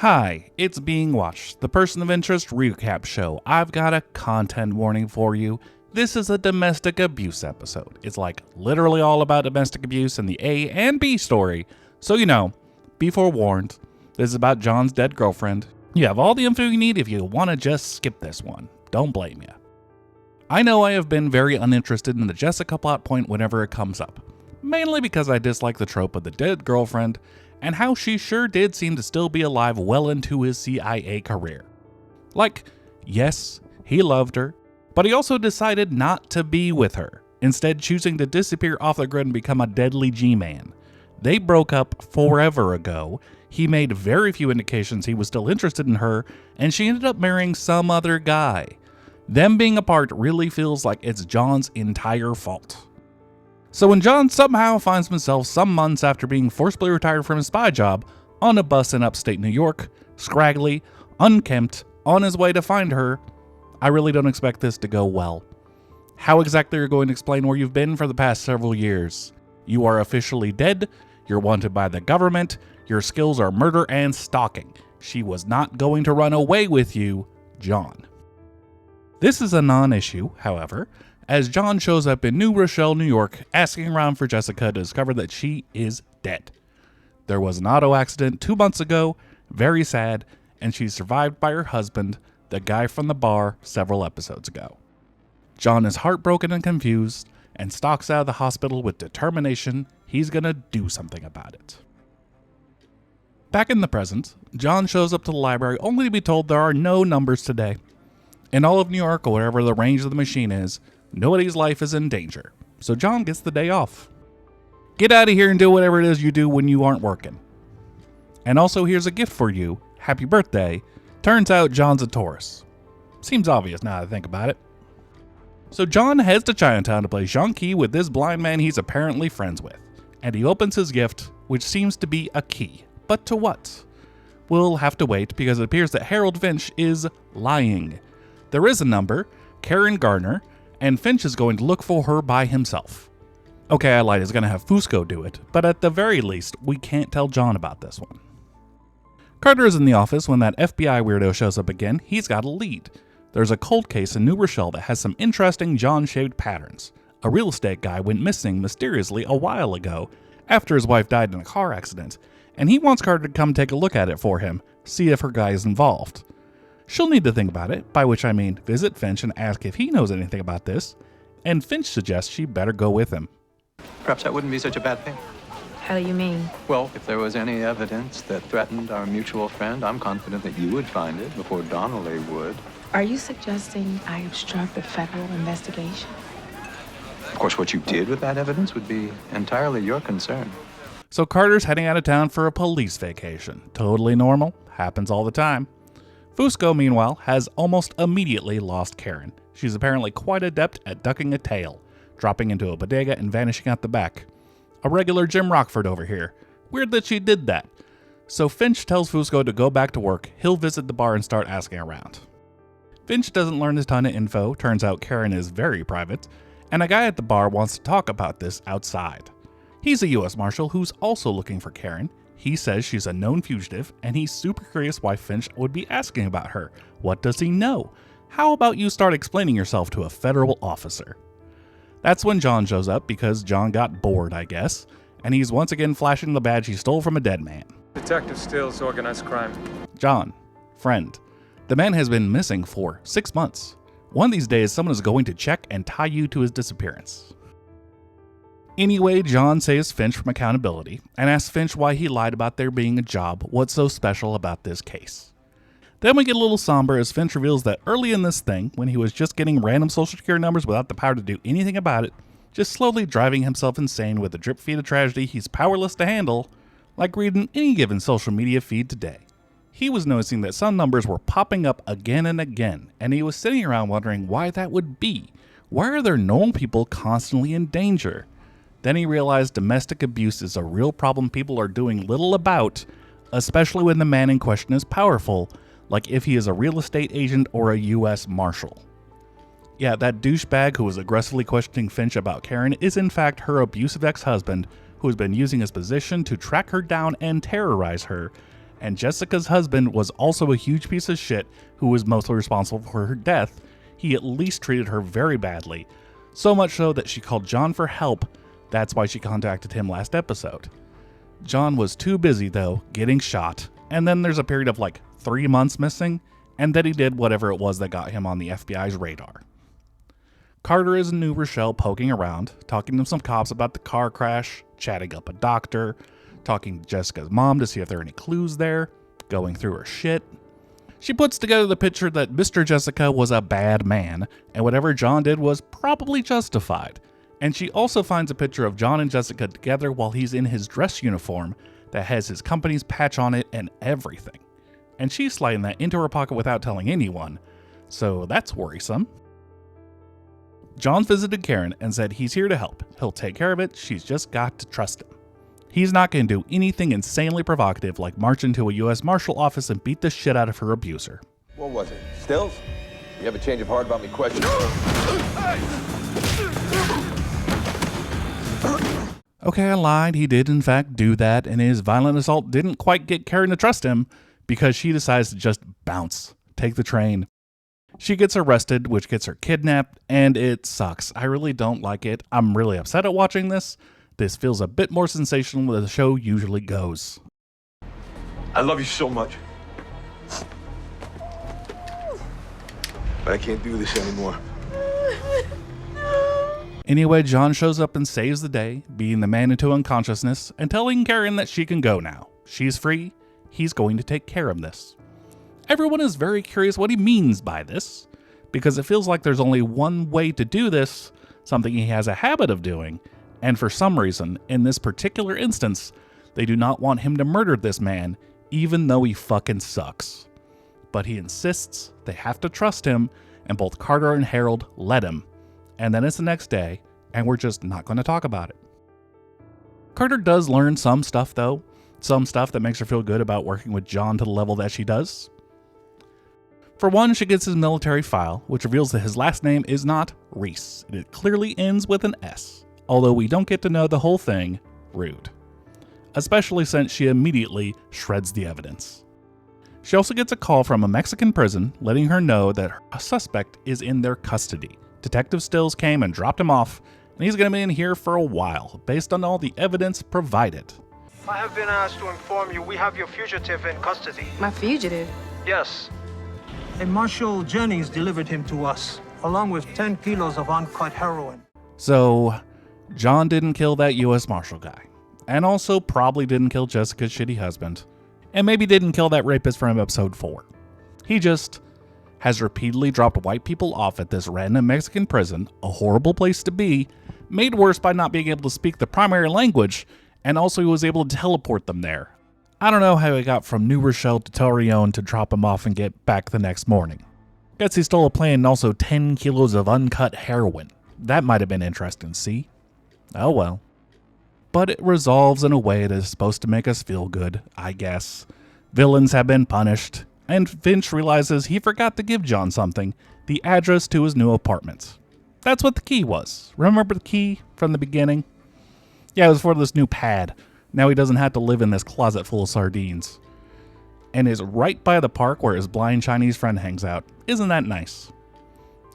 Hi, it's Being Watched, the Person of Interest recap show. I've got a content warning for you. This is a domestic abuse episode. It's like literally all about domestic abuse and the A and B story. So be forewarned. This is about John's dead girlfriend. You have all the info you need if you want to just skip this one. Don't blame you. I know I have been very uninterested in the Jessica plot point whenever it comes up. Mainly because I dislike the trope of the dead girlfriend and how she sure did seem to still be alive well into his CIA career. Like, yes, he loved her, but he also decided not to be with her, instead choosing to disappear off the grid and become a deadly G-man. They broke up forever ago. He made very few indications he was still interested in her, and she ended up marrying some other guy. Them being apart really feels like it's John's entire fault. So when John somehow finds himself some months after being forcibly retired from his spy job on a bus in upstate New York, scraggly, unkempt, on his way to find her, I really don't expect this to go well. How exactly are you going to explain where you've been for the past several years? You are officially dead, you're wanted by the government, your skills are murder and stalking. She was not going to run away with you, John. This is a non-issue, however, as John shows up in New Rochelle, New York, asking around for Jessica to discover that she is dead. There was an auto accident 2 months ago, very sad, and she's survived by her husband, the guy from the bar several episodes ago. John is heartbroken and confused, and stalks out of the hospital with determination he's gonna do something about it. Back in the present, John shows up to the library only to be told there are no numbers today. In all of New York, or wherever the range of the machine is, nobody's life is in danger, so John gets the day off. Get out of here and do whatever it is you do when you aren't working. And also, here's a gift for you. Happy birthday. Turns out John's a Taurus. Seems obvious now that I think about it. So John heads to Chinatown to play Zhang-Ki with this blind man he's apparently friends with, and he opens his gift, which seems to be a key. But to what? We'll have to wait because it appears that Harold Finch is lying. There is a number, Karen Gardner, and Finch is going to look for her by himself. Okay, I lied, he's going to have Fusco do it, but at the very least, we can't tell John about this one. Carter is in the office when that FBI weirdo shows up again. He's got a lead. There's a cold case in New Rochelle that has some interesting John-shaped patterns. A real estate guy went missing mysteriously a while ago after his wife died in a car accident, and he wants Carter to come take a look at it for him, see if her guy is involved. She'll need to think about it, by which I mean visit Finch and ask if he knows anything about this, and Finch suggests she better go with him. Perhaps that wouldn't be such a bad thing. How do you mean? Well, if there was any evidence that threatened our mutual friend, I'm confident that you would find it before Donnelly would. Are you suggesting I obstruct a federal investigation? Of course, what you did with that evidence would be entirely your concern. So Carter's heading out of town for a police vacation. Totally normal, happens all the time. Fusco, meanwhile, has almost immediately lost Karen. She's apparently quite adept at ducking a tail, dropping into a bodega and vanishing out the back. A regular Jim Rockford over here. Weird that she did that. So Finch tells Fusco to go back to work, he'll visit the bar and start asking around. Finch doesn't learn a ton of info, turns out Karen is very private, and a guy at the bar wants to talk about this outside. He's a US Marshal who's also looking for Karen. He says she's a known fugitive, and he's super curious why Finch would be asking about her. What does he know? How about you start explaining yourself to a federal officer? That's when John shows up, because John got bored, I guess, and he's once again flashing the badge he stole from a dead man. Detective steals organized crime. John, friend, the man has been missing for 6 months. One of these days, someone is going to check and tie you to his disappearance. Anyway, John saves Finch from accountability and asks Finch why he lied about there being a job, what's so special about this case. Then we get a little somber as Finch reveals that early in this thing, when he was just getting random social security numbers without the power to do anything about it, just slowly driving himself insane with a drip feed of tragedy he's powerless to handle, like reading any given social media feed today. He was noticing that some numbers were popping up again and again, and he was sitting around wondering why that would be. Why are there normal people constantly in danger? Then he realized domestic abuse is a real problem people are doing little about, especially when the man in question is powerful, like if he is a real estate agent or a US Marshal. Yeah, that douchebag who was aggressively questioning Finch about Karen is in fact her abusive ex-husband who has been using his position to track her down and terrorize her, and Jessica's husband was also a huge piece of shit who was mostly responsible for her death, he at least treated her very badly. So much so that she called John for help. That's why she contacted him last episode. John was too busy, though, getting shot, and then there's a period of like 3 months missing, and then he did whatever it was that got him on the FBI's radar. Carter is in New Rochelle poking around, talking to some cops about the car crash, chatting up a doctor, talking to Jessica's mom to see if there are any clues there, going through her shit. She puts together the picture that Mr. Jessica was a bad man, and whatever John did was probably justified. And she also finds a picture of John and Jessica together while he's in his dress uniform that has his company's patch on it and everything. And she's sliding that into her pocket without telling anyone, so that's worrisome. John visited Karen and said he's here to help. He'll take care of it, she's just got to trust him. He's not going to do anything insanely provocative like march into a U.S. Marshal office and beat the shit out of her abuser. What was it? Stills? You have a change of heart about me questioning? Okay, I lied. He did in fact do that, and his violent assault didn't quite get Karen to trust him because she decides to just bounce, take the train. She gets arrested, which gets her kidnapped, and it sucks. I really don't like it. I'm really upset at watching this. This feels a bit more sensational than the show usually goes. I love you so much. But I can't do this anymore. Anyway, John shows up and saves the day, beating the man into unconsciousness and telling Karen that she can go now. She's free. He's going to take care of this. Everyone is very curious what he means by this, because it feels like there's only one way to do this, something he has a habit of doing, and for some reason, in this particular instance, they do not want him to murder this man, even though he fucking sucks. But he insists they have to trust him, and both Carter and Harold let him. And then it's the next day, and we're just not going to talk about it. Carter does learn some stuff, though. Some stuff that makes her feel good about working with John to the level that she does. For one, she gets his military file, which reveals that his last name is not Reese. It clearly ends with an S. Although we don't get to know the whole thing, rude. Especially since she immediately shreds the evidence. She also gets a call from a Mexican prison letting her know that a suspect is in their custody. Detective Stills came and dropped him off, and he's going to be in here for a while, based on all the evidence provided. I have been asked to inform you we have your fugitive in custody. My fugitive? Yes. A Marshal Jennings delivered him to us, along with 10 kilos of uncut heroin. So, John didn't kill that U.S. Marshal guy, and also probably didn't kill Jessica's shitty husband, and maybe didn't kill that rapist from episode 4. He just has repeatedly dropped white people off at this random Mexican prison, a horrible place to be, made worse by not being able to speak the primary language, and also he was able to teleport them there. I don't know how he got from New Rochelle to Torreon to drop him off and get back the next morning. Guess he stole a plane and also 10 kilos of uncut heroin. That might have been interesting to see. Oh well. But it resolves in a way that is supposed to make us feel good, I guess. Villains have been punished, and Finch realizes he forgot to give John something, the address to his new apartment. That's what the key was. Remember the key from the beginning? Yeah, it was for this new pad. Now he doesn't have to live in this closet full of sardines. And is right by the park where his blind Chinese friend hangs out. Isn't that nice?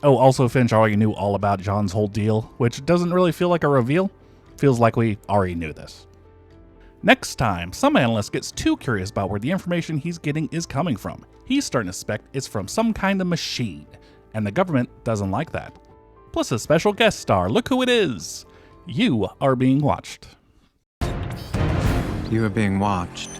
Oh, also Finch already knew all about John's whole deal, which doesn't really feel like a reveal. Feels like we already knew this. Next time, some analyst gets too curious about where the information he's getting is coming from. He's starting to suspect it's from some kind of machine, and the government doesn't like that. Plus a special guest star, look who it is! You are being watched. You are being watched.